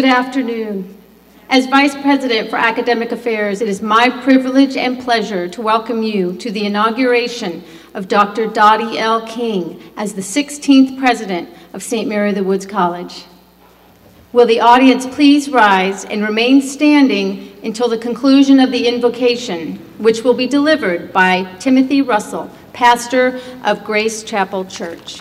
Good afternoon. As Vice President for Academic Affairs, it is my privilege and pleasure to welcome you to the inauguration of Dr. Dottie L. King as the 16th President of St. Mary of the Woods College. Will the audience please rise and remain standing until the conclusion of the invocation, which will be delivered by Timothy Russell, pastor of Grace Chapel Church.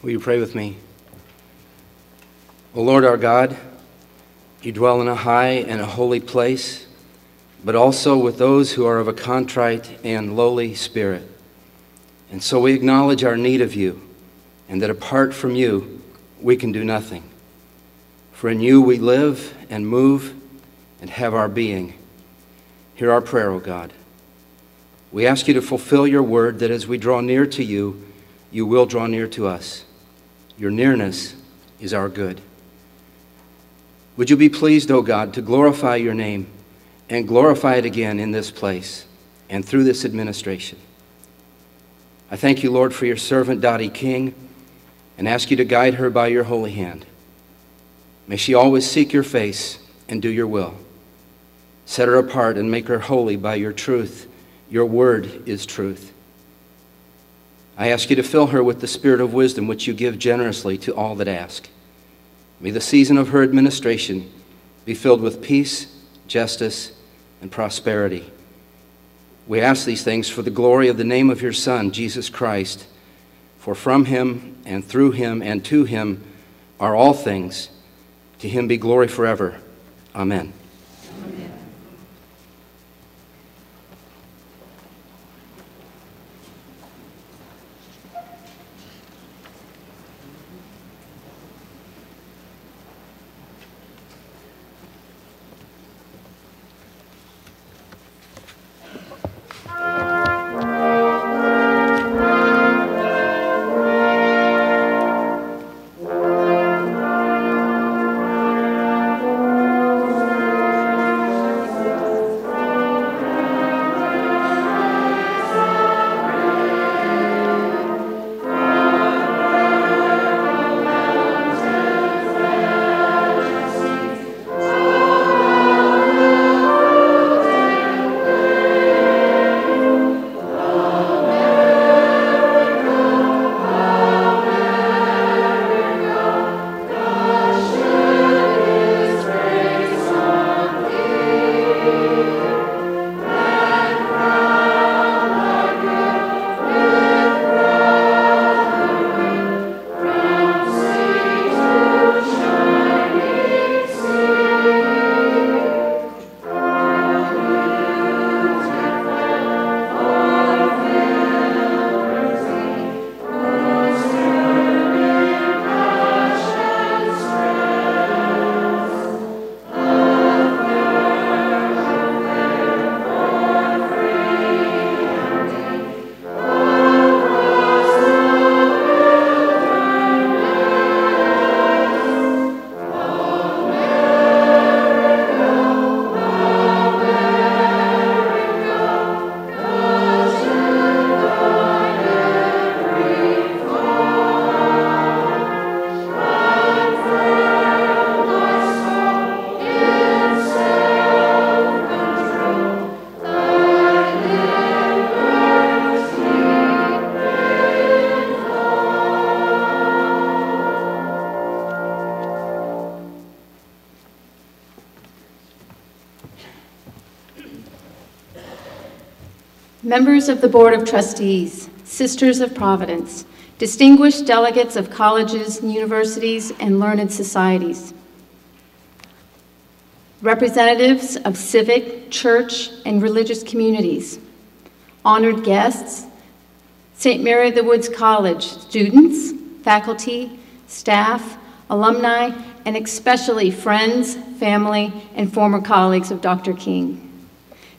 Will you pray with me? O Lord our God, you dwell in a high and a holy place, but also with those who are of a contrite and lowly spirit. And so we acknowledge our need of you, and that apart from you, we can do nothing. For in you we live and move and have our being. Hear our prayer, O God. We ask you to fulfill your word, that as we draw near to you, you will draw near to us. Your nearness is our good. Would you be pleased, O God, to glorify your name and glorify it again in this place and through this administration. I thank you, Lord, for your servant Dottie King, and ask you to guide her by your holy hand. May she always seek your face and do your will. Set her apart and make her holy by your truth. Your word is truth. I ask you to fill her with the spirit of wisdom, which you give generously to all that ask. May the season of her administration be filled with peace, justice, and prosperity. We ask these things for the glory of the name of your Son, Jesus Christ. For from him and through him and to him are all things. To him be glory forever. Amen. Amen. Members of the Board of Trustees, Sisters of Providence, distinguished delegates of colleges, universities, and learned societies, representatives of civic, church, and religious communities, honored guests, St. Mary of the Woods College students, faculty, staff, alumni, and especially friends, family, and former colleagues of Dr. King.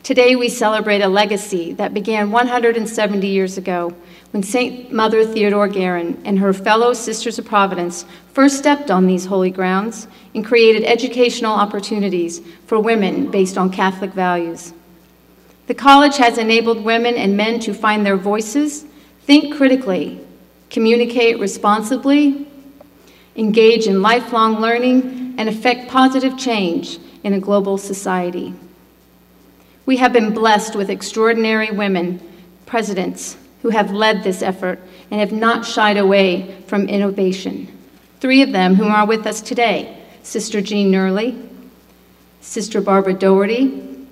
Today we celebrate a legacy that began 170 years ago when St. Mother Theodore Guerin and her fellow Sisters of Providence first stepped on these holy grounds and created educational opportunities for women based on Catholic values. The college has enabled women and men to find their voices, think critically, communicate responsibly, engage in lifelong learning, and effect positive change in a global society. We have been blessed with extraordinary women, presidents, who have led this effort and have not shied away from innovation. 3 of them who are with us today, Sister Jean Nerley, Sister Barbara Doherty,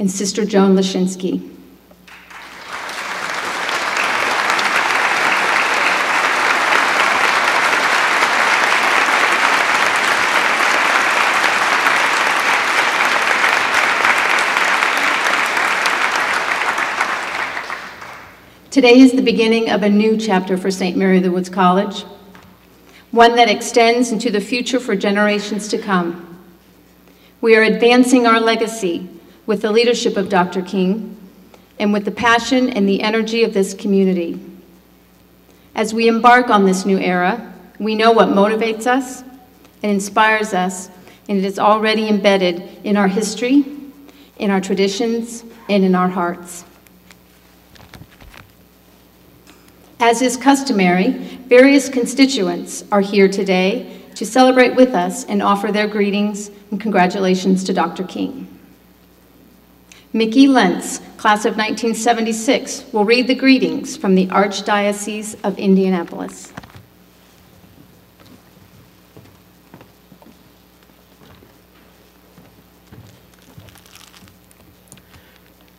and Sister Joan Lashinsky. Thank you. Today is the beginning of a new chapter for St. Mary of the Woods College, one that extends into the future for generations to come. We are advancing our legacy with the leadership of Dr. King and with the passion and the energy of this community. As we embark on this new era, we know what motivates us and inspires us, and it is already embedded in our history, in our traditions, and in our hearts. As is customary, various constituents are here today to celebrate with us and offer their greetings and congratulations to Dr. King. Mickey Lentz, class of 1976, will read the greetings from the Archdiocese of Indianapolis.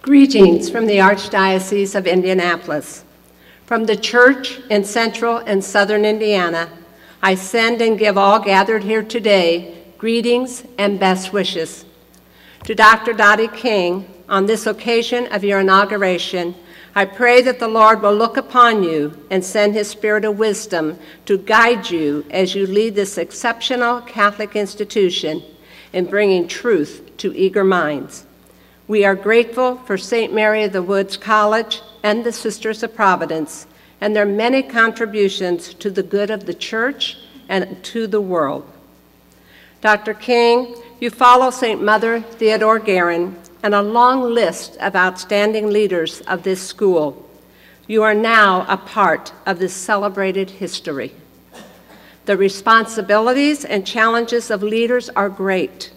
Greetings from the Archdiocese of Indianapolis. From the church in central and southern Indiana, I send and give all gathered here today greetings and best wishes. To Dr. Dottie King, on this occasion of your inauguration, I pray that the Lord will look upon you and send his spirit of wisdom to guide you as you lead this exceptional Catholic institution in bringing truth to eager minds. We are grateful for St. Mary of the Woods College and the Sisters of Providence and their many contributions to the good of the church and to the world. Dr. King, you follow St. Mother Theodore Guerin and a long list of outstanding leaders of this school. You are now a part of this celebrated history. The responsibilities and challenges of leaders are great,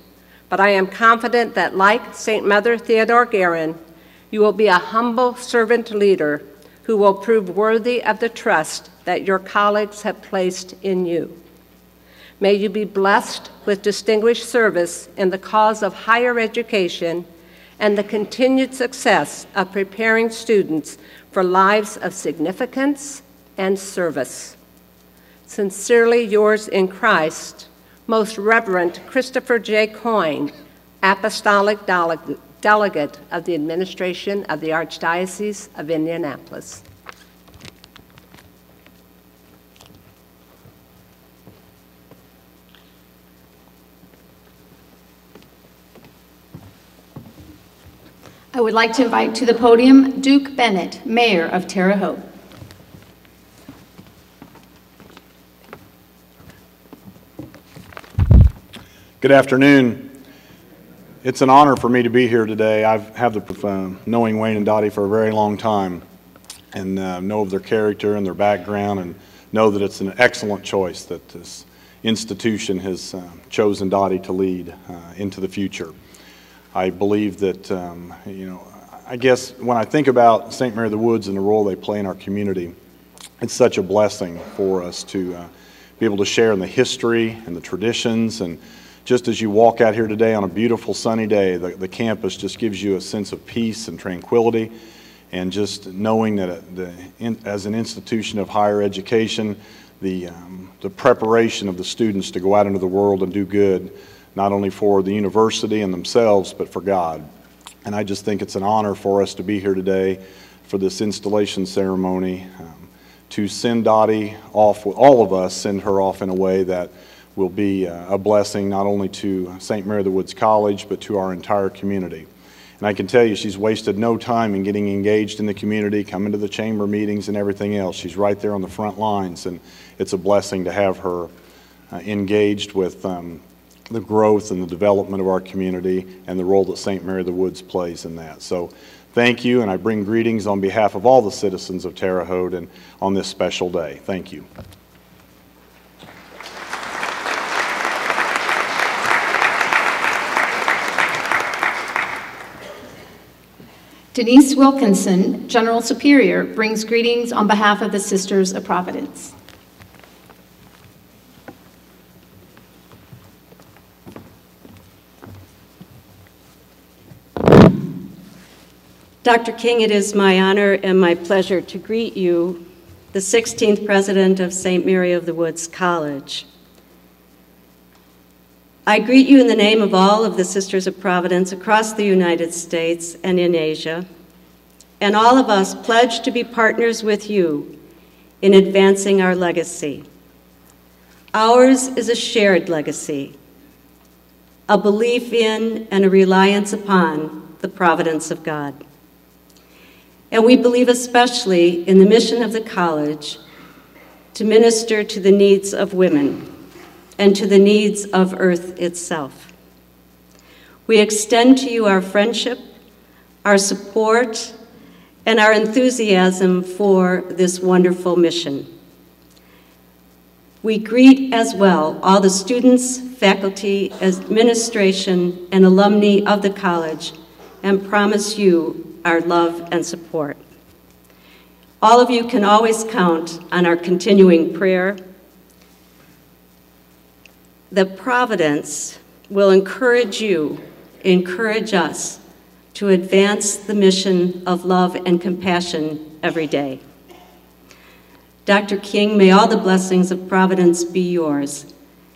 but I am confident that, like St. Mother Theodore Guerin, you will be a humble servant leader who will prove worthy of the trust that your colleagues have placed in you. May you be blessed with distinguished service in the cause of higher education and the continued success of preparing students for lives of significance and service. Sincerely yours in Christ, Most Reverend Christopher J. Coyne, Apostolic Delegate of the Administration of the Archdiocese of Indianapolis. I would like to invite to the podium Duke Bennett, Mayor of Terre Haute. Good afternoon. It's an honor for me to be here today. I've had the knowing Wayne and Dottie for a very long time and know of their character and their background and know that it's an excellent choice that this institution has chosen Dottie to lead into the future. I believe that, I guess when I think about St. Mary of the Woods and the role they play in our community, it's such a blessing for us to be able to share in the history and the traditions. And just as you walk out here today on a beautiful sunny day, the campus just gives you a sense of peace and tranquility, and just knowing that as an institution of higher education, the preparation of the students to go out into the world and do good, not only for the university and themselves, but for God. And I just think it's an honor for us to be here today for this installation ceremony, to send Dottie off, all of us send her off in a way that will be a blessing not only to St. Mary of the Woods College, but to our entire community. And I can tell you she's wasted no time in getting engaged in the community, coming to the chamber meetings and everything else. She's right there on the front lines, and it's a blessing to have her engaged with the growth and the development of our community and the role that St. Mary of the Woods plays in that. So thank you, and I bring greetings on behalf of all the citizens of Terre Haute and on this special day. Thank you. Denise Wilkinson, General Superior, brings greetings on behalf of the Sisters of Providence. Dr. King, it is my honor and my pleasure to greet you, the 16th President of St. Mary of the Woods College. I greet you in the name of all of the Sisters of Providence across the United States and in Asia, and all of us pledge to be partners with you in advancing our legacy. Ours is a shared legacy, a belief in and a reliance upon the providence of God. And we believe especially in the mission of the college to minister to the needs of women and to the needs of Earth itself. We extend to you our friendship, our support, and our enthusiasm for this wonderful mission. We greet as well all the students, faculty, administration, and alumni of the college and promise you our love and support. All of you can always count on our continuing prayer that Providence will encourage you, encourage us to advance the mission of love and compassion every day. Dr. King, may all the blessings of Providence be yours.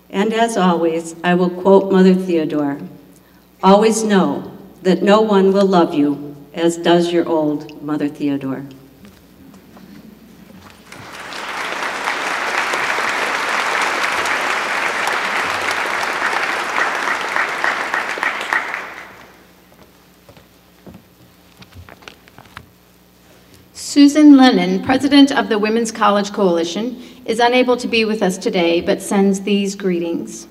And as always, I will quote Mother Theodore, "Always know that no one will love you as does your old Mother Theodore." Susan Lennon, president of the Women's College Coalition, is unable to be with us today, but sends these greetings.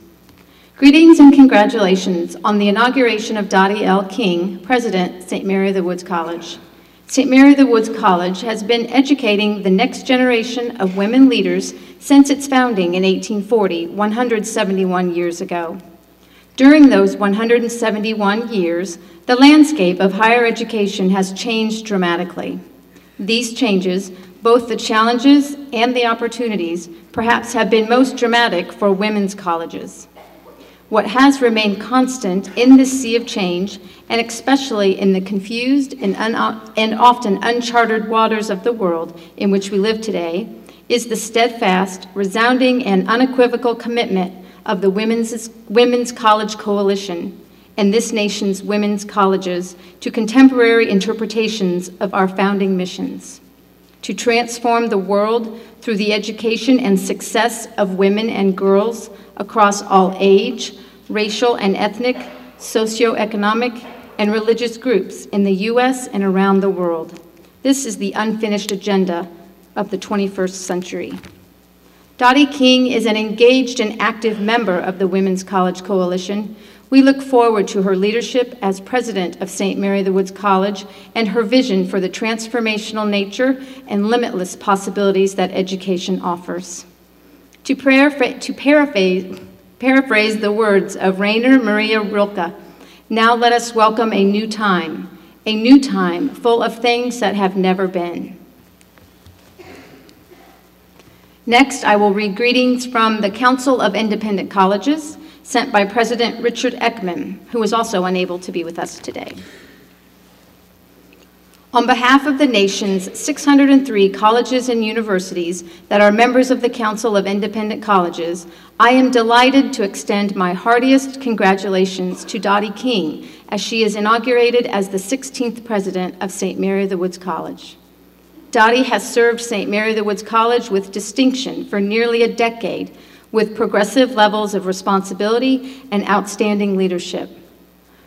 Greetings and congratulations on the inauguration of Dottie L. King, president, St. Mary of the Woods College. St. Mary of the Woods College has been educating the next generation of women leaders since its founding in 1840, 171 years ago. During those 171 years, the landscape of higher education has changed dramatically. These changes, both the challenges and the opportunities, perhaps have been most dramatic for women's colleges. What has remained constant in this sea of change, and especially in the confused and often uncharted waters of the world in which we live today, is the steadfast, resounding, and unequivocal commitment of the Women's College Coalition and this nation's women's colleges to contemporary interpretations of our founding missions, to transform the world through the education and success of women and girls across all age, racial and ethnic, socioeconomic, and religious groups in the U.S. and around the world. This is the unfinished agenda of the 21st century. Dottie King is an engaged and active member of the Women's College Coalition. We look forward to her leadership as president of St. Mary of the Woods College and her vision for the transformational nature and limitless possibilities that education offers. To paraphrase the words of Rainer Maria Rilke, now let us welcome a new time full of things that have never been. Next, I will read greetings from the Council of Independent Colleges, sent by President Richard Ekman, who is also unable to be with us today. On behalf of the nation's 603 colleges and universities that are members of the Council of Independent Colleges, I am delighted to extend my heartiest congratulations to Dottie King as she is inaugurated as the 16th president of St. Mary of the Woods College. Dottie has served St. Mary of the Woods College with distinction for nearly a decade, with progressive levels of responsibility and outstanding leadership.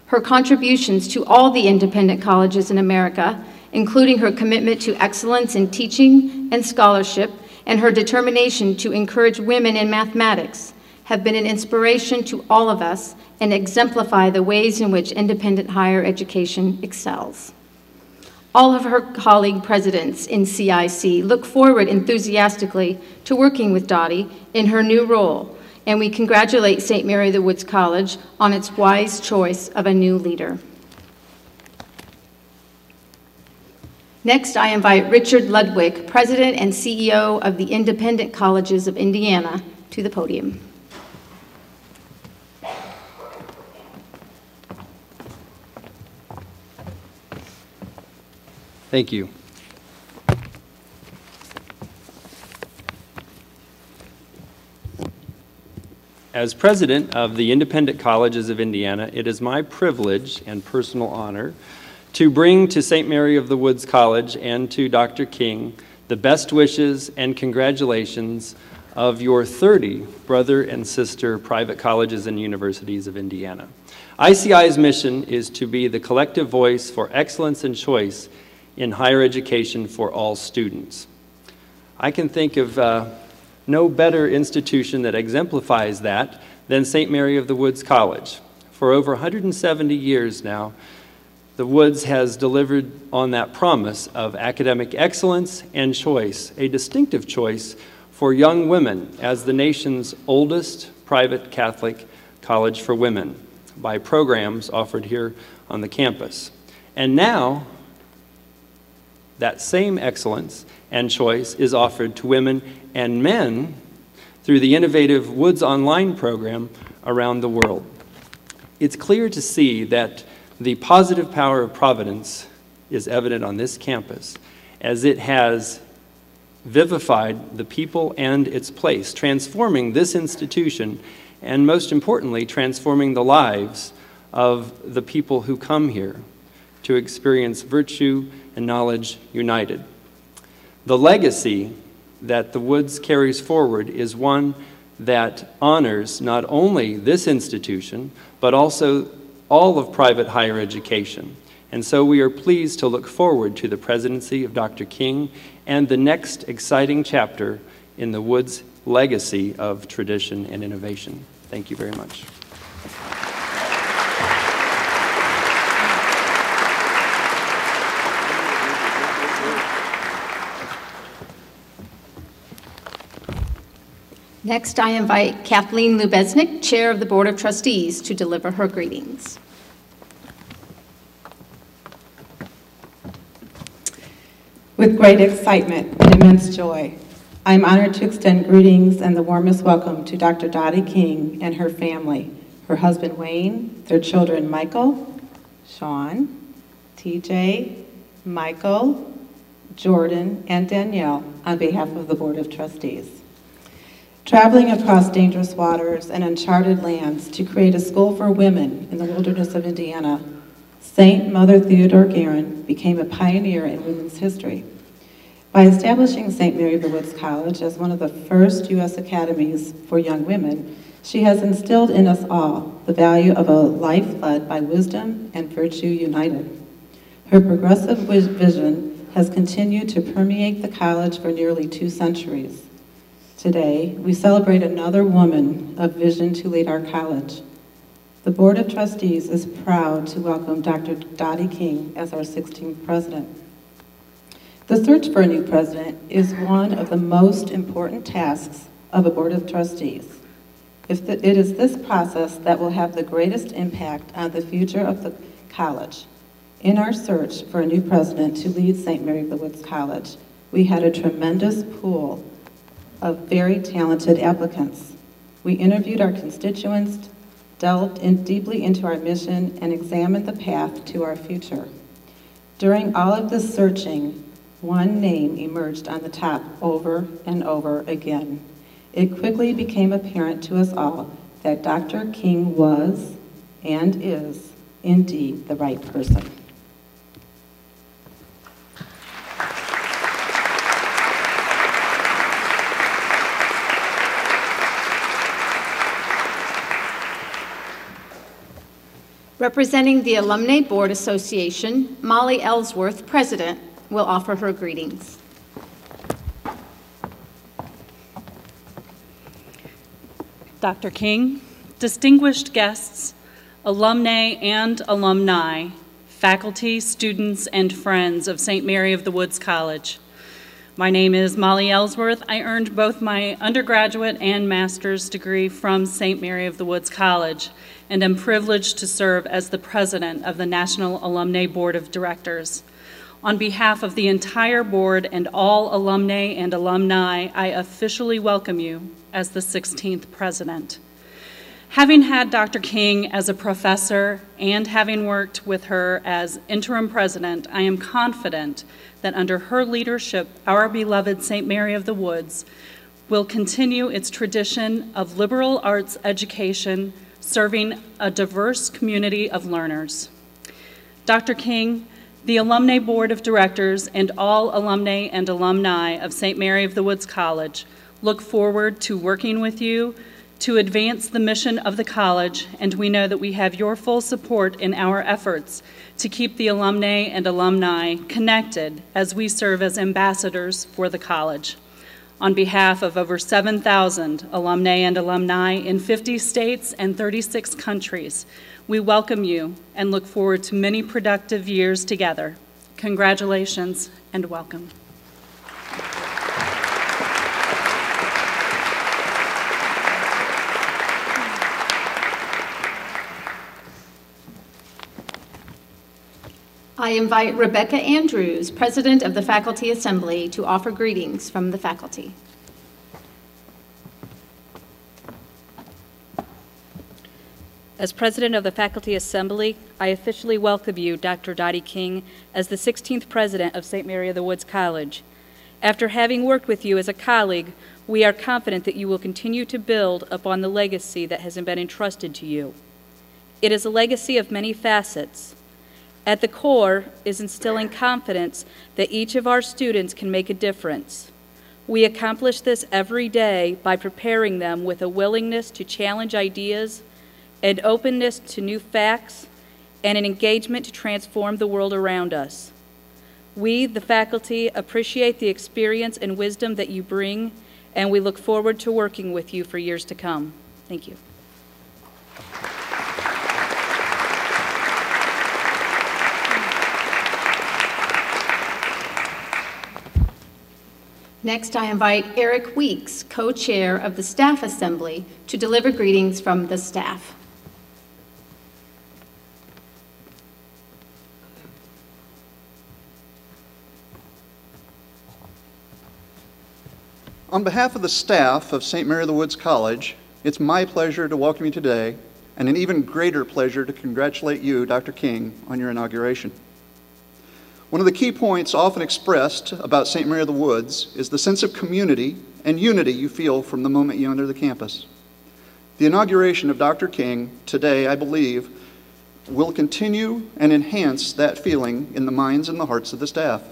Her contributions to all the independent colleges in America, including her commitment to excellence in teaching and scholarship, and her determination to encourage women in mathematics, have been an inspiration to all of us and exemplify the ways in which independent higher education excels. All of her colleague presidents in CIC look forward enthusiastically to working with Dottie in her new role, and we congratulate St. Mary of the Woods College on its wise choice of a new leader. Next, I invite Richard Ludwig, President and CEO of the Independent Colleges of Indiana, to the podium. Thank you. As president of the Independent Colleges of Indiana, it is my privilege and personal honor to bring to St. Mary of the Woods College and to Dr. King the best wishes and congratulations of your 30 brother and sister private colleges and universities of Indiana. ICI's mission is to be the collective voice for excellence and choice in higher education for all students. I can think of no better institution that exemplifies that than St. Mary of the Woods College. For over 170 years now, the Woods has delivered on that promise of academic excellence and choice, a distinctive choice for young women as the nation's oldest private Catholic college for women by programs offered here on the campus. And now, that same excellence and choice is offered to women and men through the innovative Woods Online program around the world. It's clear to see that the positive power of Providence is evident on this campus as it has vivified the people and its place, transforming this institution and, most importantly, transforming the lives of the people who come here to experience virtue and knowledge united. The legacy that the Woods carries forward is one that honors not only this institution, but also all of private higher education. And so we are pleased to look forward to the presidency of Dr. King and the next exciting chapter in the Woods legacy of tradition and innovation. Thank you very much. Next, I invite Kathleen Lubeznik, Chair of the Board of Trustees, to deliver her greetings. With great excitement and immense joy, I am honored to extend greetings and the warmest welcome to Dr. Dottie King and her family, her husband Wayne, their children Michael, Sean, TJ, Michael, Jordan, and Danielle on behalf of the Board of Trustees. Traveling across dangerous waters and uncharted lands to create a school for women in the wilderness of Indiana, St. Mother Theodore Guerin became a pioneer in women's history. By establishing St. Mary of the Woods College as one of the first U.S. academies for young women, she has instilled in us all the value of a life led by wisdom and virtue united. Her progressive vision has continued to permeate the college for nearly 2 centuries. Today, we celebrate another woman of vision to lead our college. The Board of Trustees is proud to welcome Dr. Dottie King as our 16th president. The search for a new president is one of the most important tasks of a Board of Trustees. It is this process that will have the greatest impact on the future of the college. In our search for a new president to lead St. Mary of the Woods College, we had a tremendous pool of very talented applicants. We interviewed our constituents, delved deeply into our mission, and examined the path to our future. During all of this searching, one name emerged on the top over and over again. It quickly became apparent to us all that Dr. King was and is indeed the right person. Representing the Alumni Board Association, Molly Ellsworth, President, will offer her greetings. Dr. King, distinguished guests, alumnae and alumni, faculty, students, and friends of St. Mary of the Woods College. My name is Molly Ellsworth. I earned both my undergraduate and master's degree from St. Mary of the Woods College, and am privileged to serve as the president of the National Alumni Board of Directors. On behalf of the entire board and all alumnae and alumni, I officially welcome you as the 16th president. Having had Dr. King as a professor and having worked with her as interim president, I am confident that under her leadership, our beloved St. Mary of the Woods will continue its tradition of liberal arts education, serving a diverse community of learners. Dr. King, The Alumni Board of Directors and all alumni and alumni of St. Mary of the Woods College look forward to working with you to advance the mission of the college, and we know that we have your full support in our efforts to keep the alumni and alumni connected as we serve as ambassadors for the college. On behalf of over 7,000 alumni and alumni in 50 states and 36 countries, we welcome you and look forward to many productive years together. Congratulations and welcome. I invite Rebecca Andrews, President of the Faculty Assembly, to offer greetings from the faculty. As President of the Faculty Assembly, I officially welcome you, Dr. Dottie King, as the 16th President of St. Mary of the Woods College. After having worked with you as a colleague, we are confident that you will continue to build upon the legacy that has been entrusted to you. It is a legacy of many facets. At the core is instilling confidence that each of our students can make a difference. We accomplish this every day by preparing them with a willingness to challenge ideas, an openness to new facts, and an engagement to transform the world around us. We, the faculty, appreciate the experience and wisdom that you bring, and we look forward to working with you for years to come. Thank you. Next, I invite Eric Weeks, co-chair of the Staff Assembly, to deliver greetings from the staff. On behalf of the staff of St. Mary of the Woods College, it's my pleasure to welcome you today, and an even greater pleasure to congratulate you, Dr. King, on your inauguration. One of the key points often expressed about St. Mary of the Woods is the sense of community and unity you feel from the moment you enter the campus. The inauguration of Dr. King today, I believe, will continue and enhance that feeling in the minds and the hearts of the staff.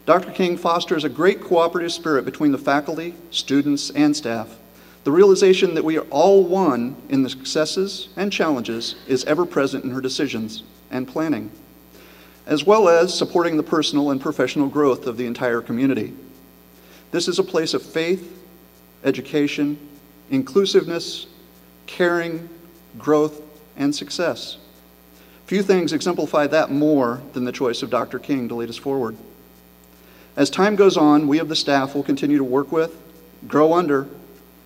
Dr. King fosters a great cooperative spirit between the faculty, students, and staff. The realization that we are all one in the successes and challenges is ever present in her decisions and planning, as well as supporting the personal and professional growth of the entire community. This is a place of faith, education, inclusiveness, caring, growth, and success. Few things exemplify that more than the choice of Dr. King to lead us forward. As time goes on, we of the staff will continue to work with, grow under,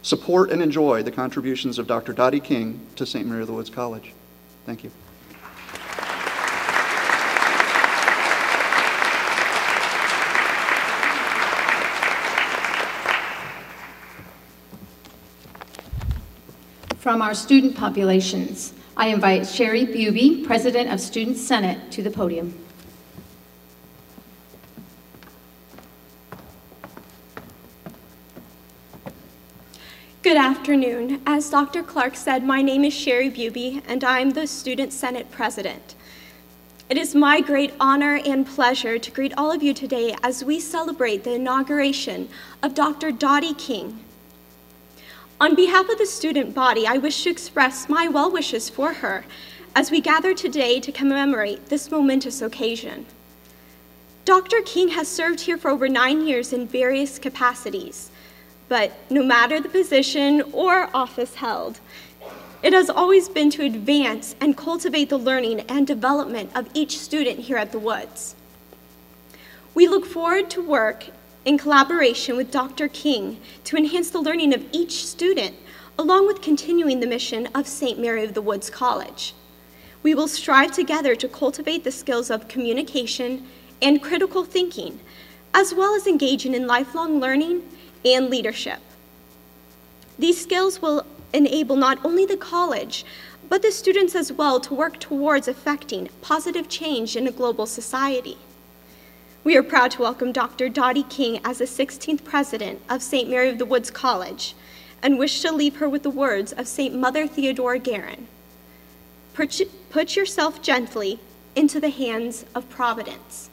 support, and enjoy the contributions of Dr. Dottie King to St. Mary of the Woods College. Thank you. From our student populations, I invite Sherry Buby, President of Student Senate, to the podium. Good afternoon. As Dr. Clark said, my name is Sherry Buby, and I'm the Student Senate President. It is my great honor and pleasure to greet all of you today as we celebrate the inauguration of Dr. Dottie King. On behalf of the student body, I wish to express my well wishes for her as we gather today to commemorate this momentous occasion. Dr. King has served here for over 9 years in various capacities, but no matter the position or office held, it has always been to advance and cultivate the learning and development of each student here at the Woods. We look forward to work in collaboration with Dr. King to enhance the learning of each student, along with continuing the mission of St. Mary of the Woods College. We will strive together to cultivate the skills of communication and critical thinking, as well as engaging in lifelong learning and leadership. These skills will enable not only the college, but the students as well to work towards effecting positive change in a global society. We are proud to welcome Dr. Dottie King as the 16th President of St. Mary of the Woods College and wish to leave her with the words of St. Mother Theodora Guerin. Put yourself gently into the hands of Providence.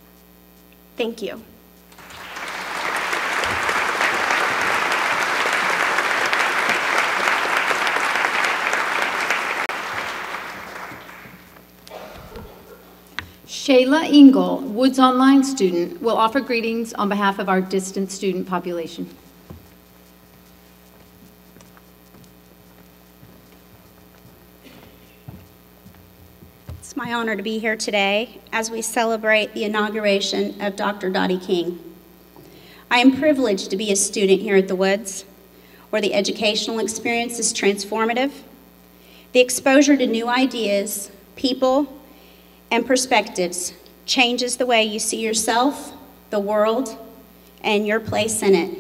Thank you. Shayla Engel, Woods Online student, will offer greetings on behalf of our distant student population. It's my honor to be here today as we celebrate the inauguration of Dr. Dottie King. I am privileged to be a student here at the Woods, where the educational experience is transformative. The exposure to new ideas, people, and perspectives changes the way you see yourself, the world, and your place in it.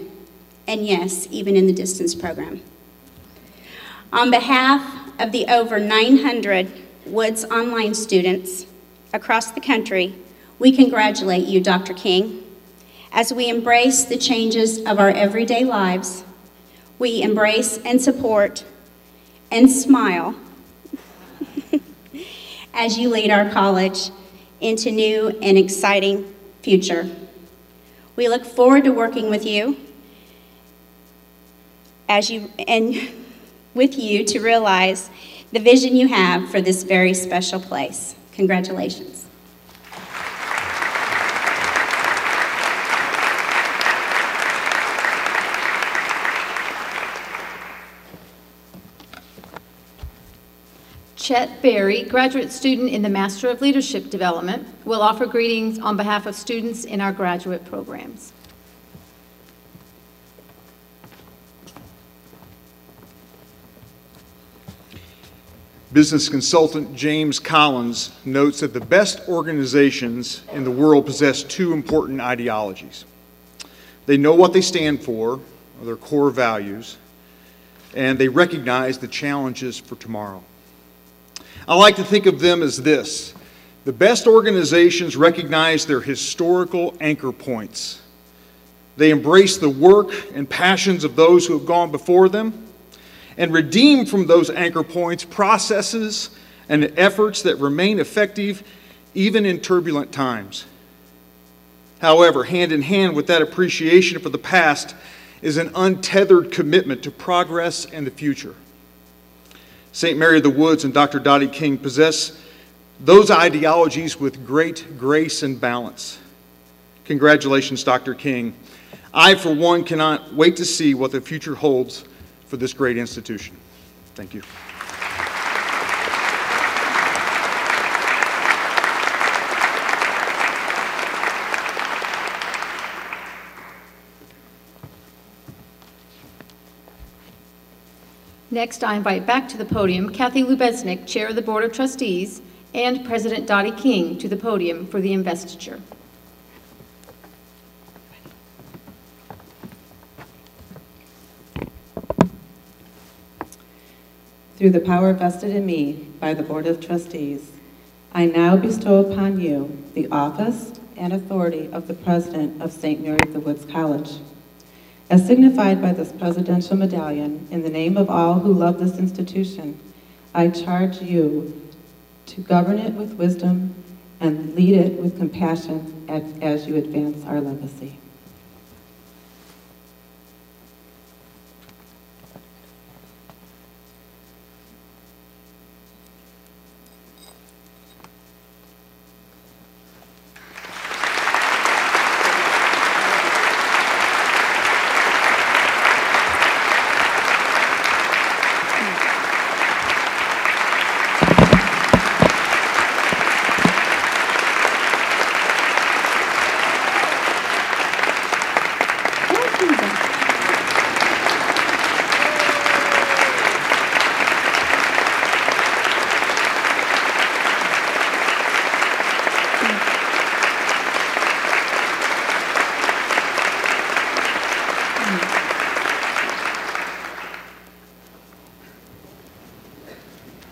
And yes, even in the distance program. On behalf of the over 900 Woods Online students across the country, we congratulate you, Dr. King. As we embrace the changes of our everyday lives, we embrace and support and smile as you lead our college into new and exciting future. We look forward to working with you with you to realize the vision you have for this very special place. Congratulations. Chet Berry, graduate student in the Master of Leadership Development, will offer greetings on behalf of students in our graduate programs. Business consultant James Collins notes that the best organizations in the world possess two important ideologies. They know what they stand for, or their core values, and they recognize the challenges for tomorrow. I like to think of them as this. The best organizations recognize their historical anchor points. They embrace the work and passions of those who have gone before them and redeem from those anchor points processes and efforts that remain effective even in turbulent times. However, hand in hand with that appreciation for the past is an untethered commitment to progress and the future. St. Mary of the Woods and Dr. Dottie King possess those ideologies with great grace and balance. Congratulations, Dr. King. I, for one, cannot wait to see what the future holds for this great institution. Thank you. Next, I invite back to the podium Kathy Lubeznik, Chair of the Board of Trustees, and President Dottie King to the podium for the investiture. Through the power vested in me by the Board of Trustees, I now bestow upon you the office and authority of the President of St. Mary of the Woods College. As signified by this presidential medallion, in the name of all who love this institution, I charge you to govern it with wisdom and lead it with compassion as you advance our legacy.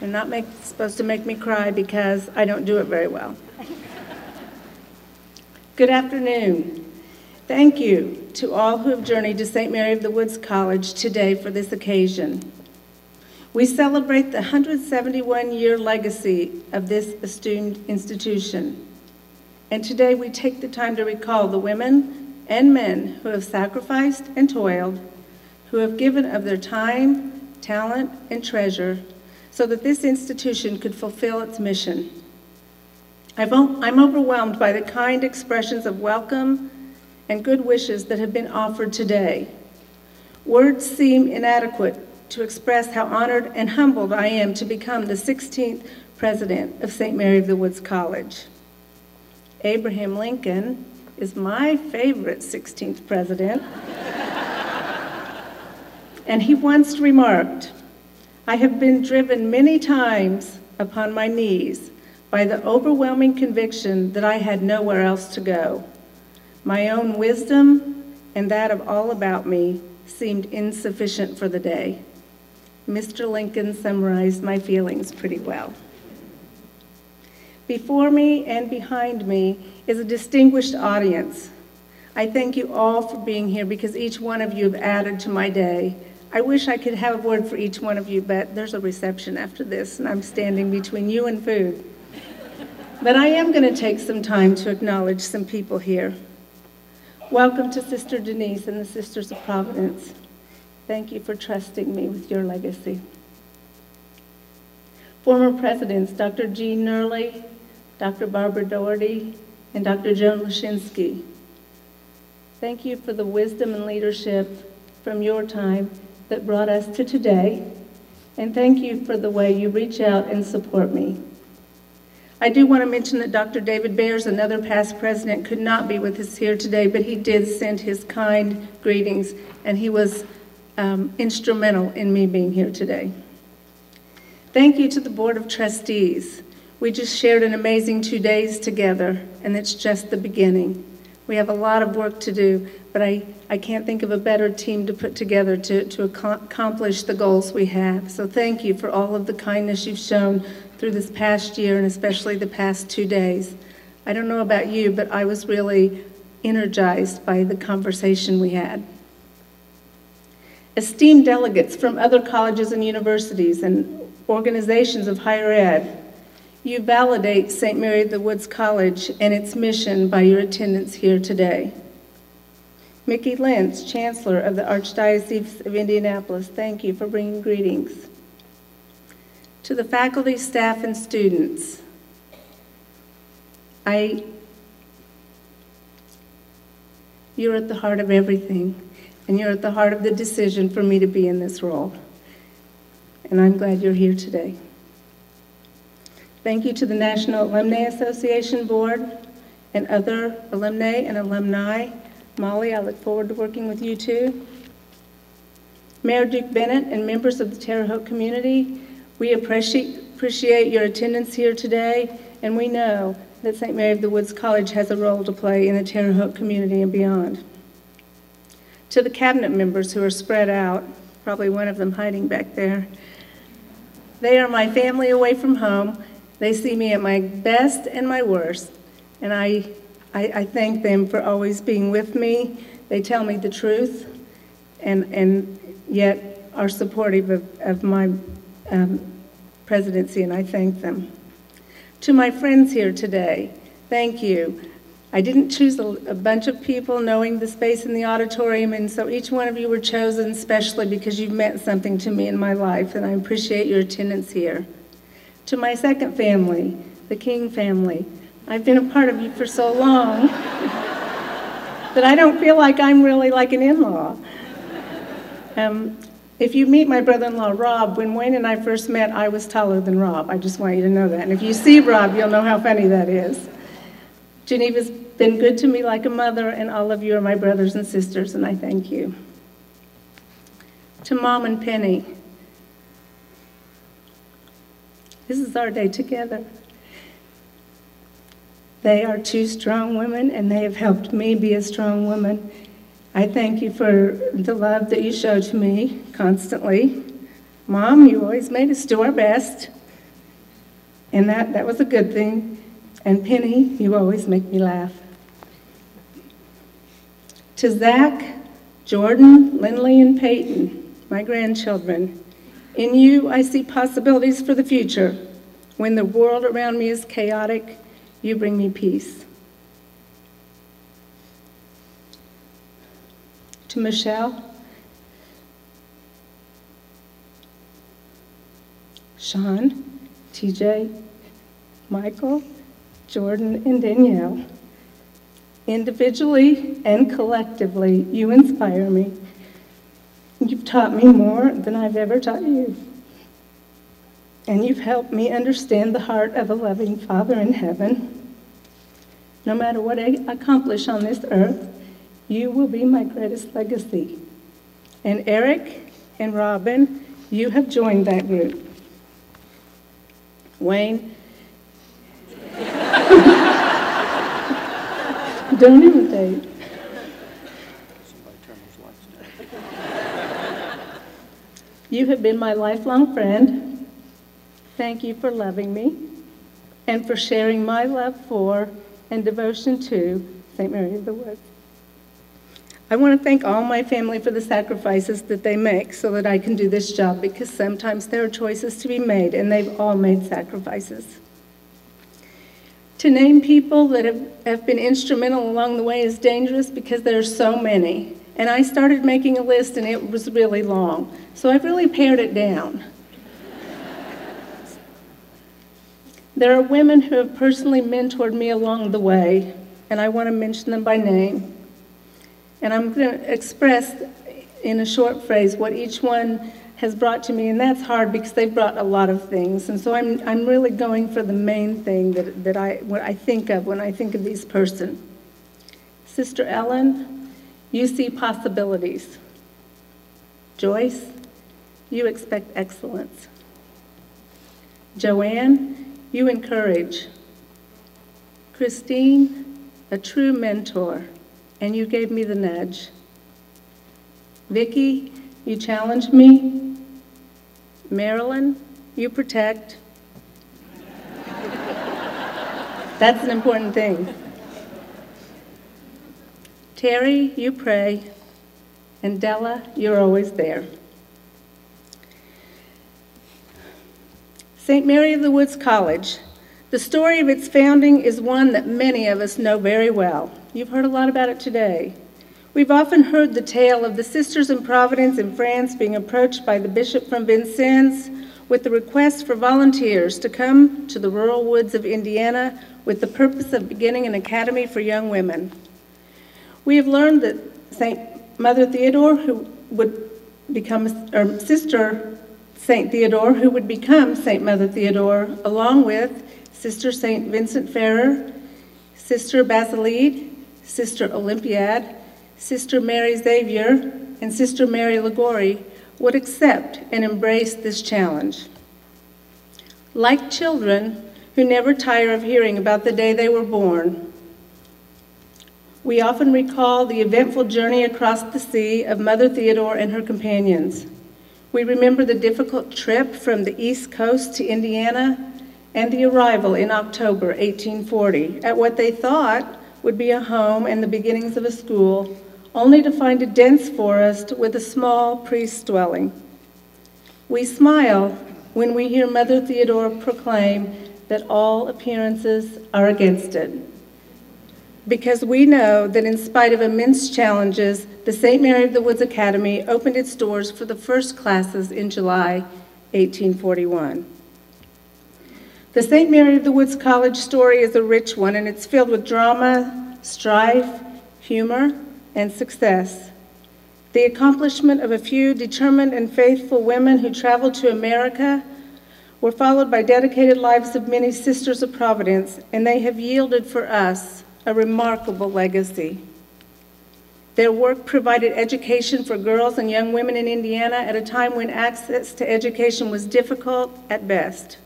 You're not supposed to make me cry because I don't do it very well. Good afternoon. Thank you to all who have journeyed to St. Mary of the Woods College today for this occasion. We celebrate the 171-year legacy of this esteemed institution. And today we take the time to recall the women and men who have sacrificed and toiled, who have given of their time, talent, and treasure so that this institution could fulfill its mission. I'm overwhelmed by the kind expressions of welcome and good wishes that have been offered today. Words seem inadequate to express how honored and humbled I am to become the 16th president of St. Mary of the Woods College. Abraham Lincoln is my favorite 16th president. And he once remarked, "I have been driven many times upon my knees by the overwhelming conviction that I had nowhere else to go. My own wisdom and that of all about me seemed insufficient for the day." Mr. Lincoln summarized my feelings pretty well. Before me and behind me is a distinguished audience. I thank you all for being here because each one of you have added to my day. I wish I could have a word for each one of you, but there's a reception after this, and I'm standing between you and food. But I am going to take some time to acknowledge some people here. Welcome to Sister Denise and the Sisters of Providence. Thank you for trusting me with your legacy. Former presidents Dr. Jean Nerley, Dr. Barbara Doherty, and Dr. Joan Lashinsky. Thank you for the wisdom and leadership from your time that brought us to today, and thank you for the way you reach out and support me. I do want to mention that Dr. David Bears, another past president, could not be with us here today, but he did send his kind greetings, and he was instrumental in me being here today. Thank you to the Board of Trustees. We just shared an amazing 2 days together, and it's just the beginning. We have a lot of work to do, but I can't think of a better team to put together to accomplish the goals we have. So thank you for all of the kindness you've shown through this past year, and especially the past 2 days. I don't know about you, but I was really energized by the conversation we had. Esteemed delegates from other colleges and universities and organizations of higher ed, you validate St. Mary of the Woods College and its mission by your attendance here today. Mickey Lentz, Chancellor of the Archdiocese of Indianapolis, thank you for bringing greetings. To the faculty, staff, and students, you're at the heart of everything, and you're at the heart of the decision for me to be in this role. And I'm glad you're here today. Thank you to the National Alumni Association Board and other alumni and alumni. Molly, I look forward to working with you too. Mayor Duke Bennett and members of the Terre Haute community, we appreciate your attendance here today, and we know that St. Mary of the Woods College has a role to play in the Terre Haute community and beyond. To the cabinet members who are spread out, probably one of them hiding back there, they are my family away from home. They see me at my best and my worst, and I thank them for always being with me. They tell me the truth, and yet are supportive of my presidency, and I thank them. To my friends here today, thank you. I didn't choose a bunch of people knowing the space in the auditorium, and so each one of you were chosen specially because you've meant something to me in my life, and I appreciate your attendance here. To my second family, the King family, I've been a part of you for so long that I don't feel like I'm really like an in-law. If you meet my brother-in-law, Rob, when Wayne and I first met, I was taller than Rob. I just want you to know that. And if you see Rob, you'll know how funny that is. Geneva's been good to me like a mother, and all of you are my brothers and sisters, and I thank you. To Mom and Penny, this is our day together. They are two strong women, and they have helped me be a strong woman. I thank you for the love that you show to me constantly. Mom, you always made us do our best, and that was a good thing. And Penny, you always make me laugh. To Zach, Jordan, Lindley, and Peyton, my grandchildren, In you, I see possibilities for the future. When the world around me is chaotic, you bring me peace. To Michelle, Sean, TJ, Michael, Jordan, and Danielle, individually and collectively, you inspire me. You've taught me more than I've ever taught you. And you've helped me understand the heart of a loving Father in heaven. No matter what I accomplish on this earth, you will be my greatest legacy. And Eric and Robin, you have joined that group. Wayne, don't imitate. You have been my lifelong friend. Thank you for loving me and for sharing my love for and devotion to St. Mary of the Woods. I want to thank all my family for the sacrifices that they make so that I can do this job, because sometimes there are choices to be made, and they've all made sacrifices. To name people that have been instrumental along the way is dangerous because there are so many. And I started making a list, and it was really long. So I've really pared it down. There are women who have personally mentored me along the way, and I want to mention them by name. And I'm going to express in a short phrase what each one has brought to me, and that's hard because they've brought a lot of things. And so I'm really going for the main thing that I think of when I think of these persons. Sister Ellen, you see possibilities. Joyce, you expect excellence. Joanne, you encourage. Christine, a true mentor, and you gave me the nudge. Vicki, you challenge me. Marilyn, you protect. That's an important thing. Terry, you pray. And Della, you're always there. St. Mary of the Woods College. The story of its founding is one that many of us know very well. You've heard a lot about it today. We've often heard the tale of the sisters in Providence in France being approached by the bishop from Vincennes with the request for volunteers to come to the rural woods of Indiana with the purpose of beginning an academy for young women. We have learned that St. Mother Theodore, who would become, or Sister St. Theodore, who would become St. Mother Theodore, along with Sister St. Vincent Ferrer, Sister Basilide, Sister Olympiad, Sister Mary Xavier, and Sister Mary Ligori, would accept and embrace this challenge. Like children who never tire of hearing about the day they were born, we often recall the eventful journey across the sea of Mother Theodore and her companions. We remember the difficult trip from the East Coast to Indiana and the arrival in October 1840 at what they thought would be a home and the beginnings of a school, only to find a dense forest with a small priest's dwelling. We smile when we hear Mother Theodore proclaim that all appearances are against it, because we know that in spite of immense challenges, the St. Mary of the Woods Academy opened its doors for the first classes in July 1841. The St. Mary of the Woods College story is a rich one, and it's filled with drama, strife, humor, and success. The accomplishment of a few determined and faithful women who traveled to America were followed by dedicated lives of many sisters of Providence, and they have yielded for us a remarkable legacy. Their work provided education for girls and young women in Indiana at a time when access to education was difficult at best.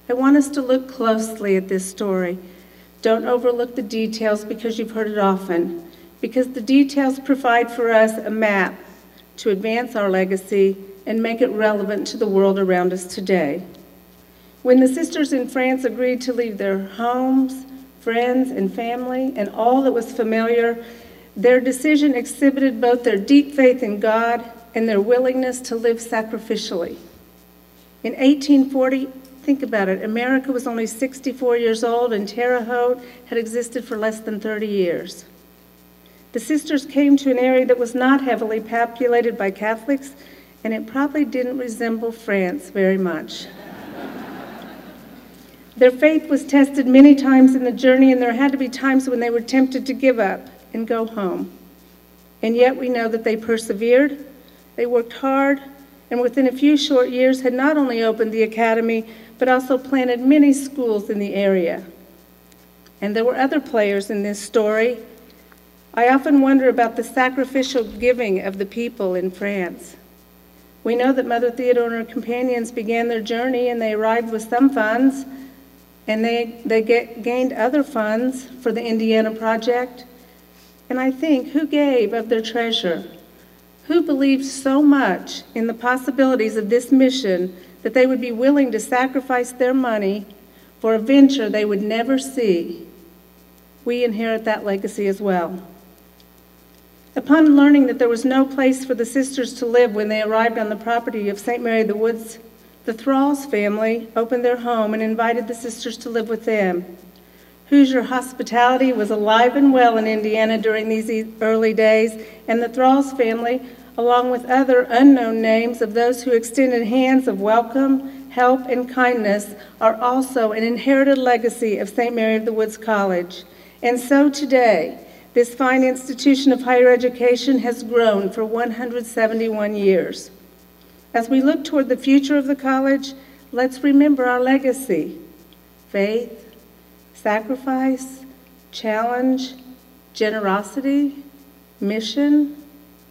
I want us to look closely at this story. Don't overlook the details because you've heard it often, because the details provide for us a map to advance our legacy and make it relevant to the world around us today. When the sisters in France agreed to leave their homes, friends, and family, and all that was familiar, their decision exhibited both their deep faith in God and their willingness to live sacrificially. In 1840, think about it, America was only 64 years old and Terre Haute had existed for less than 30 years. The sisters came to an area that was not heavily populated by Catholics, and it probably didn't resemble France very much. Their faith was tested many times in the journey, and there had to be times when they were tempted to give up and go home. And yet we know that they persevered, they worked hard, and within a few short years had not only opened the academy, but also planted many schools in the area. And there were other players in this story. I often wonder about the sacrificial giving of the people in France. We know that Mother Theodore and her companions began their journey, and they arrived with some funds, and they gained other funds for the Indiana project. And I think, who gave of their treasure? Who believed so much in the possibilities of this mission that they would be willing to sacrifice their money for a venture they would never see? We inherit that legacy as well. Upon learning that there was no place for the sisters to live when they arrived on the property of St. Mary of the Woods, the Thralls family opened their home and invited the sisters to live with them. Hoosier hospitality was alive and well in Indiana during these early days, and the Thralls family, along with other unknown names of those who extended hands of welcome, help, and kindness, are also an inherited legacy of St. Mary of the Woods College. And so today, this fine institution of higher education has grown for 171 years. As we look toward the future of the college, let's remember our legacy: faith, sacrifice, challenge, generosity, mission,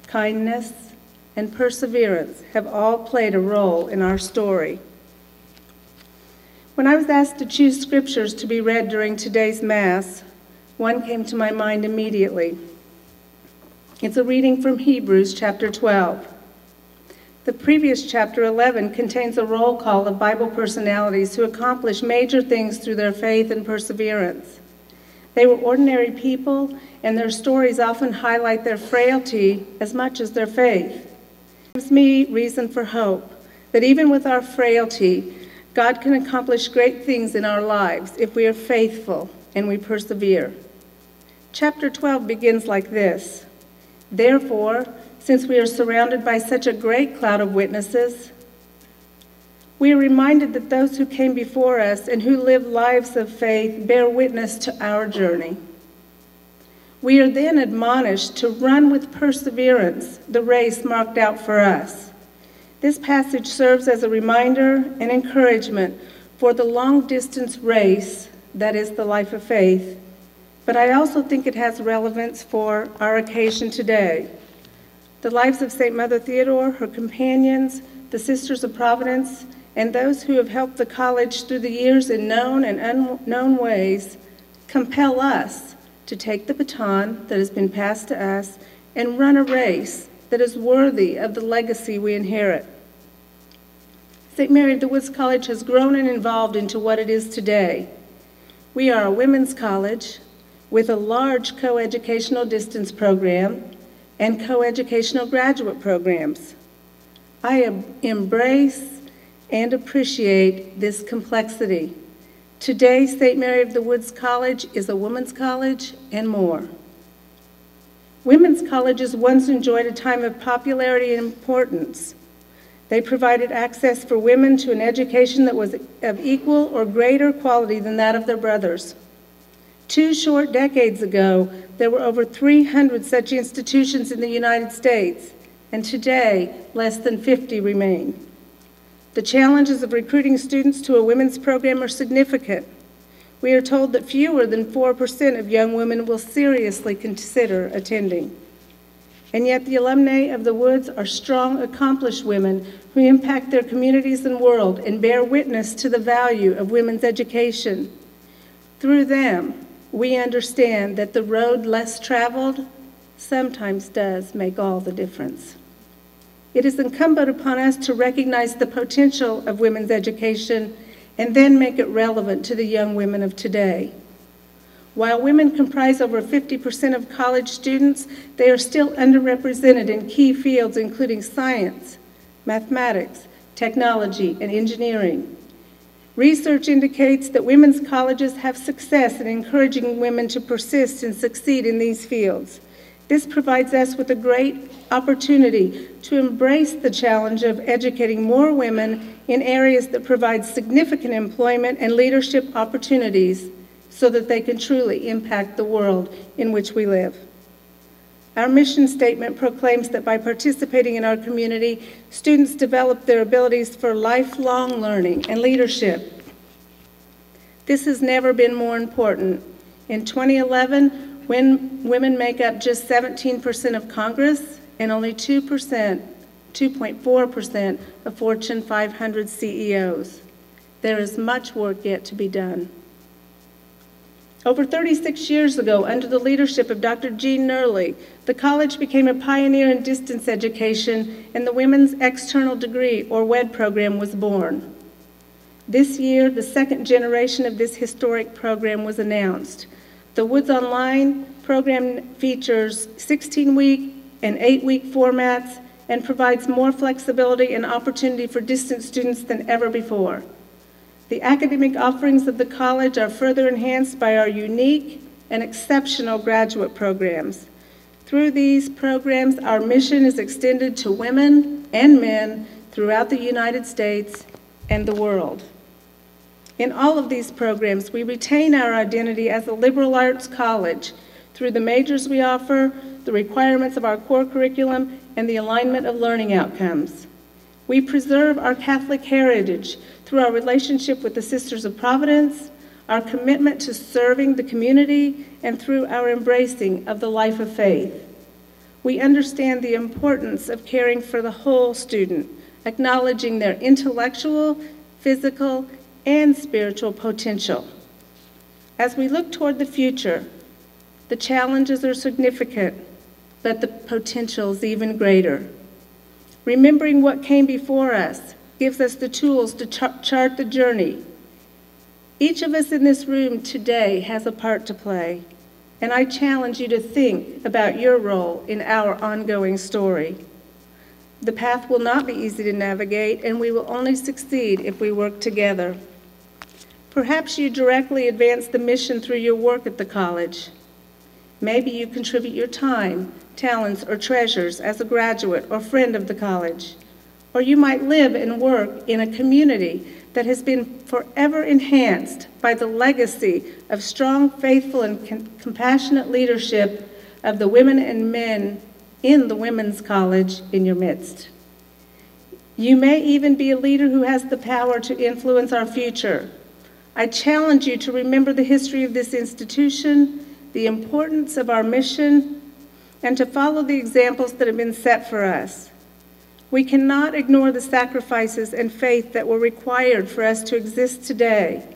kindness, and perseverance have all played a role in our story. When I was asked to choose scriptures to be read during today's Mass, one came to my mind immediately. It's a reading from Hebrews chapter 12. The previous chapter 11 contains a roll call of Bible personalities who accomplished major things through their faith and perseverance. They were ordinary people, and their stories often highlight their frailty as much as their faith. It gives me reason for hope that even with our frailty, God can accomplish great things in our lives if we are faithful and we persevere. Chapter 12 begins like this: Therefore, since we are surrounded by such a great cloud of witnesses, we are reminded that those who came before us and who lived lives of faith bear witness to our journey. We are then admonished to run with perseverance the race marked out for us. This passage serves as a reminder and encouragement for the long-distance race that is the life of faith, but I also think it has relevance for our occasion today. The lives of St. Mother Theodore, her companions, the Sisters of Providence, and those who have helped the college through the years in known and unknown ways compel us to take the baton that has been passed to us and run a race that is worthy of the legacy we inherit. St. Mary of the Woods College has grown and evolved into what it is today. We are a women's college with a large coeducational distance program and coeducational graduate programs. I embrace and appreciate this complexity. Today, St. Mary of the Woods College is a women's college and more. Women's colleges once enjoyed a time of popularity and importance. They provided access for women to an education that was of equal or greater quality than that of their brothers. 2 short decades ago, there were over 300 such institutions in the United States, and today, less than 50 remain. The challenges of recruiting students to a women's program are significant. We are told that fewer than 4% of young women will seriously consider attending. And yet the alumnae of the Woods are strong, accomplished women who impact their communities and world and bear witness to the value of women's education. Through them, we understand that the road less traveled sometimes does make all the difference. It is incumbent upon us to recognize the potential of women's education and then make it relevant to the young women of today. While women comprise over 50% of college students, they are still underrepresented in key fields including science, mathematics, technology, and engineering. Research indicates that women's colleges have success in encouraging women to persist and succeed in these fields. This provides us with a great opportunity to embrace the challenge of educating more women in areas that provide significant employment and leadership opportunities so that they can truly impact the world in which we live. Our mission statement proclaims that by participating in our community, students develop their abilities for lifelong learning and leadership. This has never been more important. In 2011, when women make up just 17% of Congress and only 2.4% of Fortune 500 CEOs. There is much work yet to be done. Over 36 years ago, under the leadership of Dr. Jean Nerley, the college became a pioneer in distance education, and the Women's External Degree, or WED program, was born. This year, the second generation of this historic program was announced. The Woods Online program features 16-week and 8-week formats and provides more flexibility and opportunity for distance students than ever before. The academic offerings of the college are further enhanced by our unique and exceptional graduate programs. Through these programs, our mission is extended to women and men throughout the United States and the world. In all of these programs, we retain our identity as a liberal arts college through the majors we offer, the requirements of our core curriculum, and the alignment of learning outcomes. We preserve our Catholic heritage through our relationship with the Sisters of Providence, our commitment to serving the community, and through our embracing of the life of faith. We understand the importance of caring for the whole student, acknowledging their intellectual, physical, and spiritual potential. As we look toward the future, the challenges are significant, but the potential is even greater. Remembering what came before us gives us the tools to chart the journey. Each of us in this room today has a part to play, and I challenge you to think about your role in our ongoing story. The path will not be easy to navigate, and we will only succeed if we work together. Perhaps you directly advance the mission through your work at the college. Maybe you contribute your time, talents, or treasures as a graduate or friend of the college. Or you might live and work in a community that has been forever enhanced by the legacy of strong, faithful, and compassionate leadership of the women and men in the Women's College in your midst. You may even be a leader who has the power to influence our future. I challenge you to remember the history of this institution, the importance of our mission, and to follow the examples that have been set for us. We cannot ignore the sacrifices and faith that were required for us to exist today.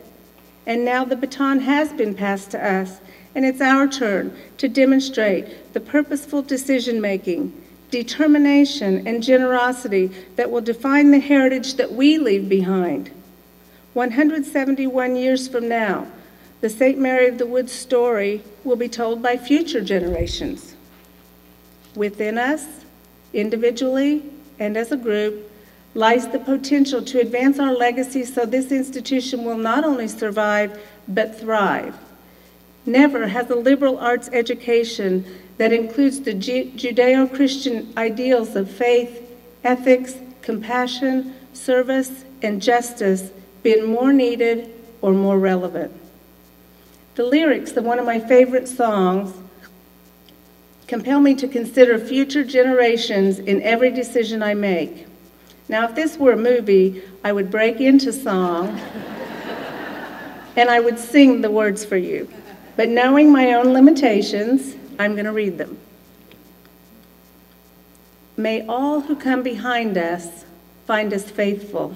And now the baton has been passed to us, and it's our turn to demonstrate the purposeful decision-making, determination, and generosity that will define the heritage that we leave behind. 171 years from now, the St. Mary of the Woods story will be told by future generations. Within us, individually and as a group, lies the potential to advance our legacy so this institution will not only survive, but thrive. Never has a liberal arts education that includes the Judeo-Christian ideals of faith, ethics, compassion, service, and justice been more needed or more relevant. The lyrics of one of my favorite songs compel me to consider future generations in every decision I make. Now, if this were a movie, I would break into song and I would sing the words for you. But knowing my own limitations, I'm going to read them. May all who come behind us find us faithful.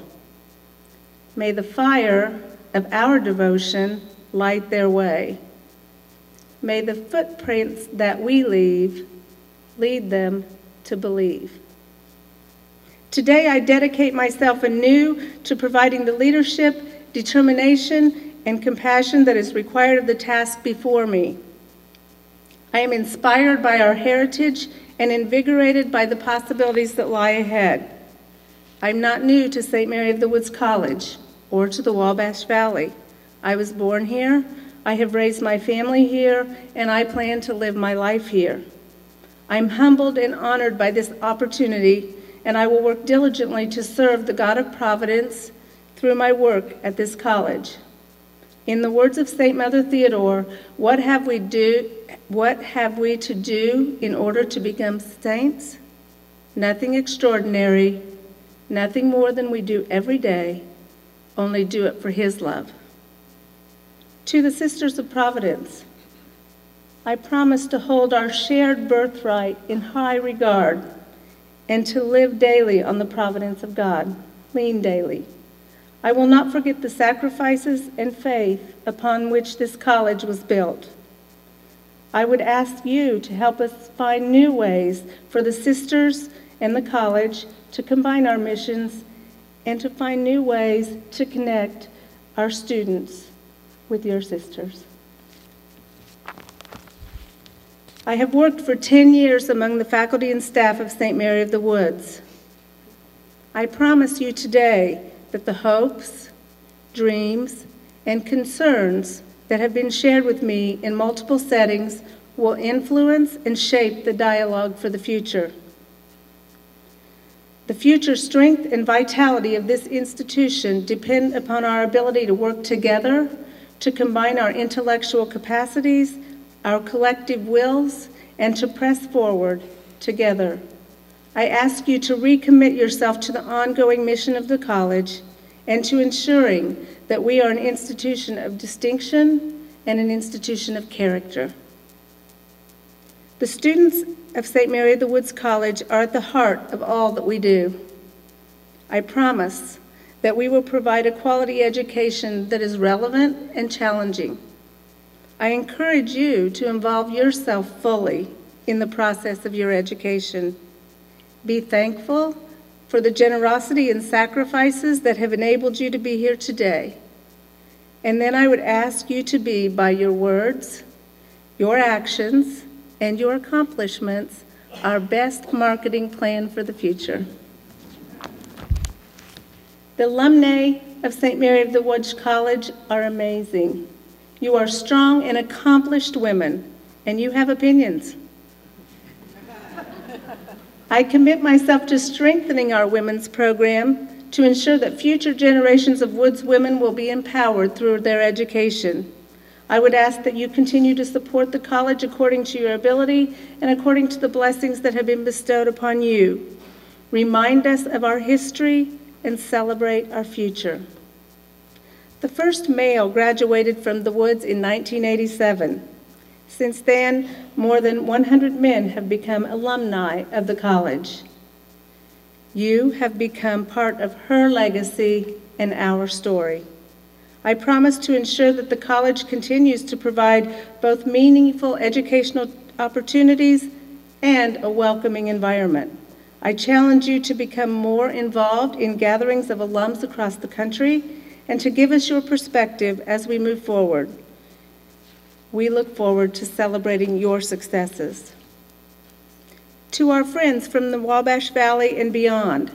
May the fire of our devotion light their way. May the footprints that we leave lead them to believe. Today, I dedicate myself anew to providing the leadership, determination, and compassion that is required of the task before me. I am inspired by our heritage and invigorated by the possibilities that lie ahead. I'm not new to St. Mary of the Woods College or to the Wabash Valley. I was born here, I have raised my family here, and I plan to live my life here. I'm humbled and honored by this opportunity, and I will work diligently to serve the God of Providence through my work at this college. In the words of St. Mother Theodore, what have we to do in order to become saints? Nothing extraordinary, nothing more than we do every day, only do it for His love. To the Sisters of Providence, I promise to hold our shared birthright in high regard and to live daily on the providence of God, lean daily. I will not forget the sacrifices and faith upon which this college was built. I would ask you to help us find new ways for the sisters and the college to combine our missions and to find new ways to connect our students with your sisters. I have worked for 10 years among the faculty and staff of St. Mary of the Woods. I promise you today that the hopes, dreams, and concerns that have been shared with me in multiple settings will influence and shape the dialogue for the future. The future strength and vitality of this institution depend upon our ability to work together, to combine our intellectual capacities, our collective wills, and to press forward together. I ask you to recommit yourself to the ongoing mission of the college and to ensuring that we are an institution of distinction and an institution of character. The students of St. Mary of the Woods College are at the heart of all that we do. I promise that we will provide a quality education that is relevant and challenging. I encourage you to involve yourself fully in the process of your education. Be thankful for the generosity and sacrifices that have enabled you to be here today. And then I would ask you to be, by your words, your actions, and your accomplishments, our best marketing plan for the future. The alumni of St. Mary of the Woods College are amazing. You are strong and accomplished women, and you have opinions. I commit myself to strengthening our women's program to ensure that future generations of Woods women will be empowered through their education. I would ask that you continue to support the college according to your ability and according to the blessings that have been bestowed upon you. Remind us of our history and celebrate our future. The first male graduated from the Woods in 1987. Since then, more than 100 men have become alumni of the college. You have become part of her legacy and our story. I promise to ensure that the college continues to provide both meaningful educational opportunities and a welcoming environment. I challenge you to become more involved in gatherings of alums across the country and to give us your perspective as we move forward. We look forward to celebrating your successes. To our friends from the Wabash Valley and beyond,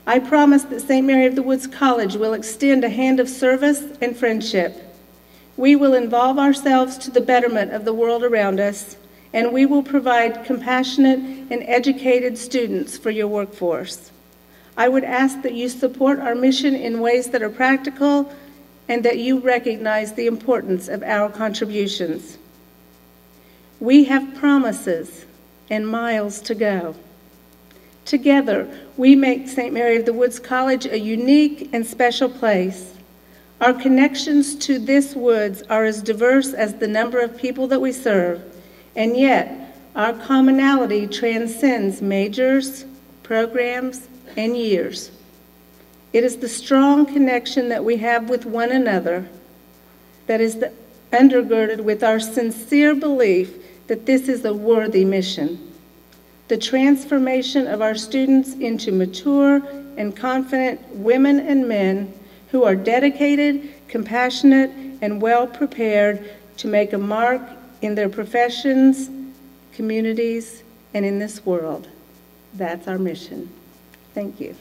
I promise that St. Mary of the Woods College will extend a hand of service and friendship. We will involve ourselves to the betterment of the world around us, and we will provide compassionate and educated students for your workforce. I would ask that you support our mission in ways that are practical and that you recognize the importance of our contributions. We have promises and miles to go. Together, we make St. Mary of the Woods College a unique and special place. Our connections to this woods are as diverse as the number of people that we serve, and yet our commonality transcends majors, programs, and years. It is the strong connection that we have with one another that is undergirded with our sincere belief that this is a worthy mission. The transformation of our students into mature and confident women and men who are dedicated, compassionate, and well prepared to make a mark in their professions, communities, and in this world. That's our mission. Thank you.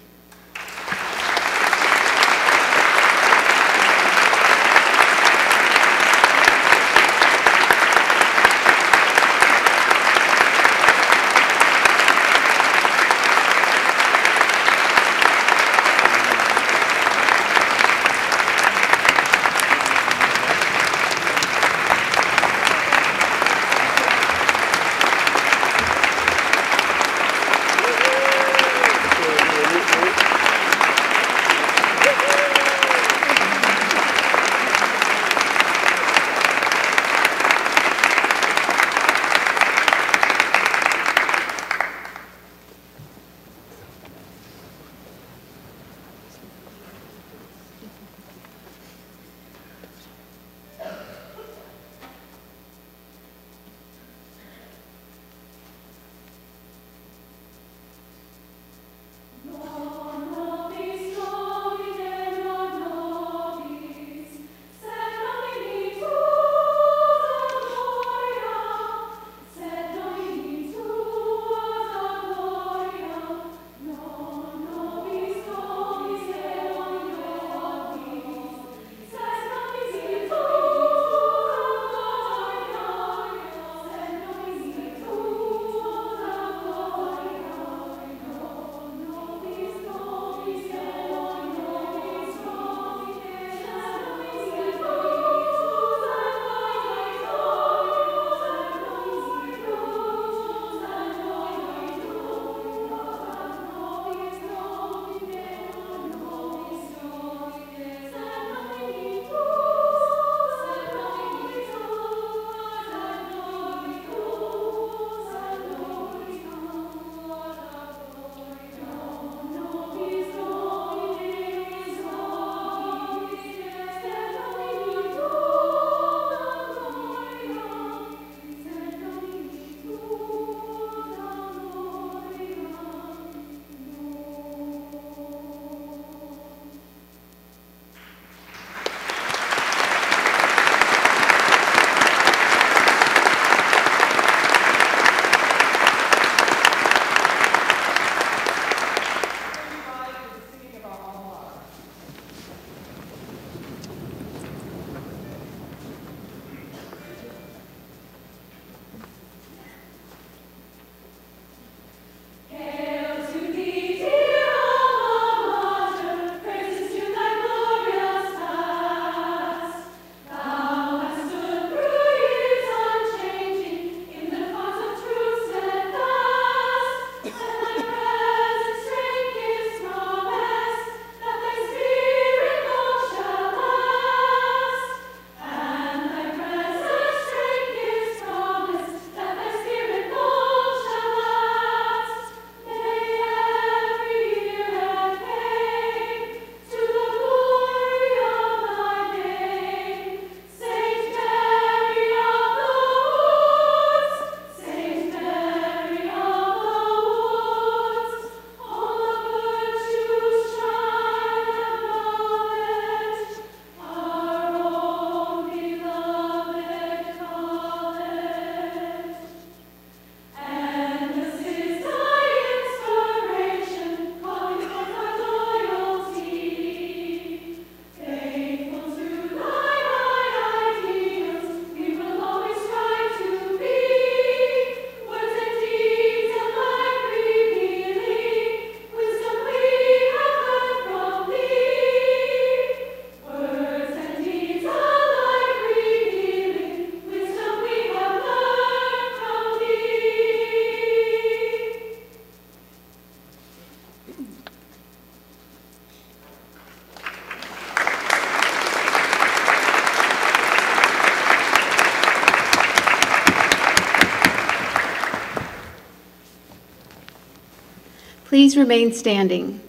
Please remain standing.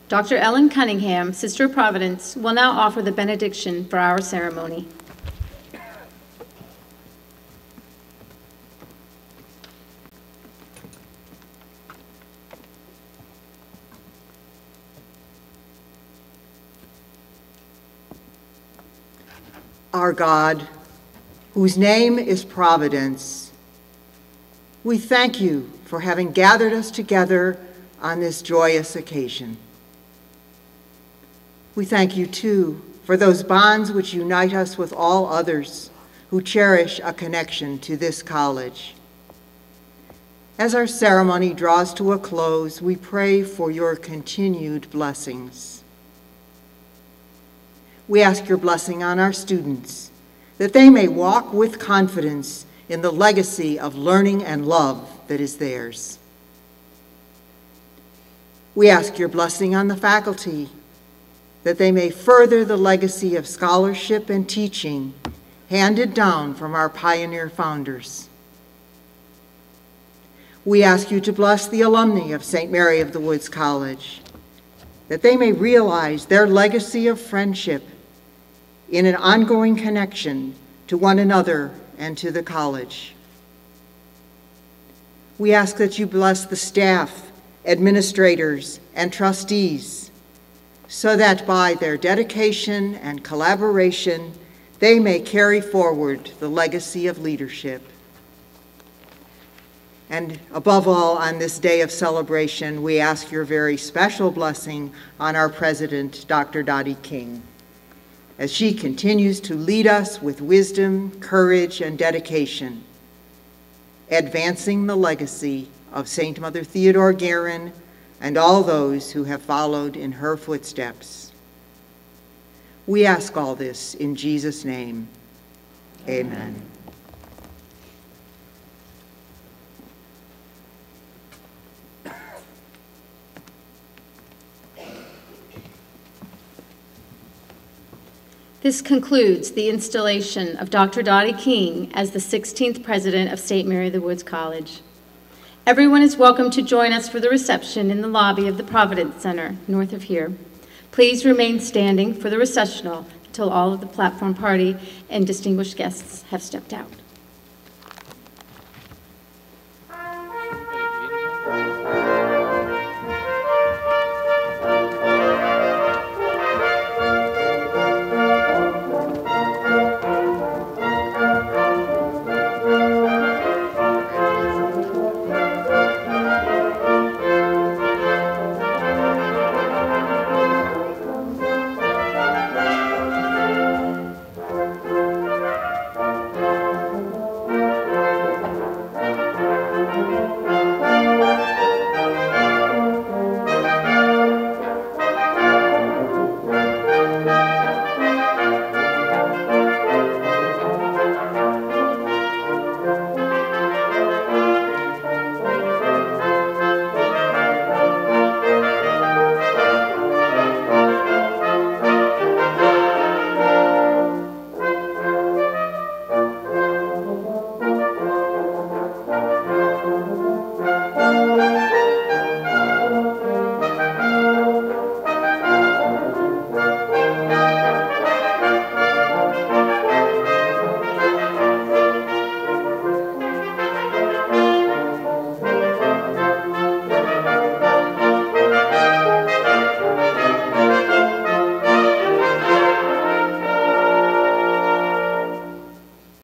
Dr. Ellen Cunningham, Sister of Providence, will now offer the benediction for our ceremony. our God, whose name is Providence, we thank you for having gathered us together on this joyous occasion. We thank you, too, for those bonds which unite us with all others who cherish a connection to this college. As our ceremony draws to a close, we pray for your continued blessings. We ask your blessing on our students, that they may walk with confidence in the legacy of learning and love that is theirs. We ask your blessing on the faculty, that they may further the legacy of scholarship and teaching handed down from our pioneer founders. We ask you to bless the alumni of St. Mary of the Woods College, that they may realize their legacy of friendship in an ongoing connection to one another and to the college. We ask that you bless the staff, administrators, and trustees, so that by their dedication and collaboration, they may carry forward the legacy of leadership. And above all, on this day of celebration, we ask your very special blessing on our president, Dr. Dottie King, as she continues to lead us with wisdom, courage, and dedication, advancing the legacy of St. Mother Theodore Guerin and all those who have followed in her footsteps. We ask all this in Jesus' name. Amen. This concludes the installation of Dr. Dottie King as the 16th president of St. Mary of the Woods College. Everyone is welcome to join us for the reception in the lobby of the Providence Center, north of here. Please remain standing for the recessional until all of the platform party and distinguished guests have stepped out.